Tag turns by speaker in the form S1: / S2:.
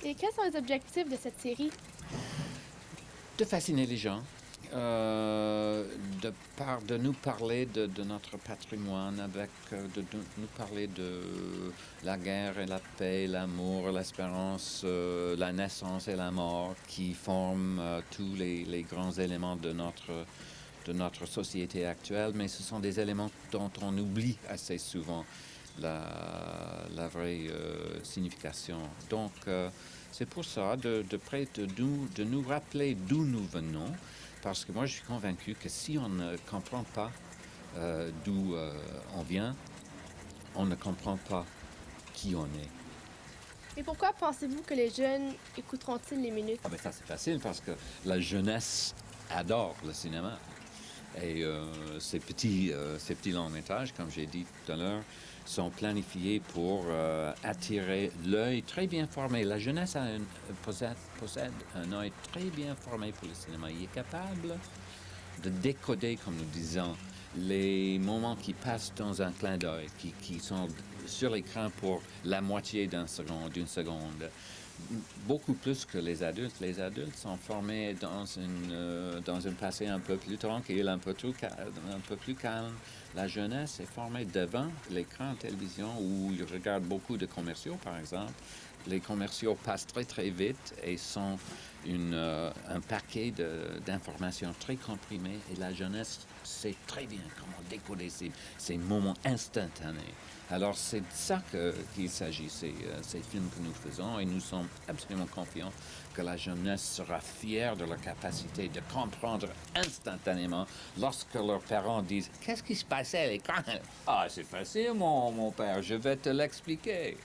S1: Et quels sont les objectifs de cette série?
S2: De fasciner les gens, de nous parler de notre patrimoine, de nous parler de la guerre et la paix, l'amour, l'espérance, la naissance et la mort, qui forment tous les grands éléments de notre société actuelle, mais ce sont des éléments dont on oublie assez souvent la vraie signification. Donc, c'est pour ça de nous rappeler d'où nous venons, parce que moi je suis convaincu que si on ne comprend pas d'où on vient, on ne comprend pas qui on est.
S1: Et pourquoi pensez-vous que les jeunes écouteront-ils les minutes?
S2: Ah ben ça c'est facile parce que la jeunesse adore le cinéma. Et ces petits longs métrages, comme j'ai dit tout à l'heure, sont planifiés pour attirer l'œil très bien formé. La jeunesse possède un œil très bien formé pour le cinéma. Il est capable de décoder, comme nous disons, les moments qui passent dans un clin d'œil, qui sont sur l'écran pour la moitié d'une seconde. Beaucoup plus que les adultes. Les adultes sont formés dans un passé un peu plus tranquille, un peu plus calme. La jeunesse est formée devant l'écran de télévision où ils regardent beaucoup de commerciaux, par exemple. Les commerciaux passent très très vite et sont un paquet d'informations très comprimées. Et la jeunesse sait très bien comment décoder ces moments instantanés. Alors c'est de ça qu'il s'agit, ces films que nous faisons, et nous sommes absolument confiants que la jeunesse sera fière de leur capacité de comprendre instantanément lorsque leurs parents disent « Qu'est-ce qui se passait à l'écran ?»« Ah, c'est facile, mon père, je vais te l'expliquer. »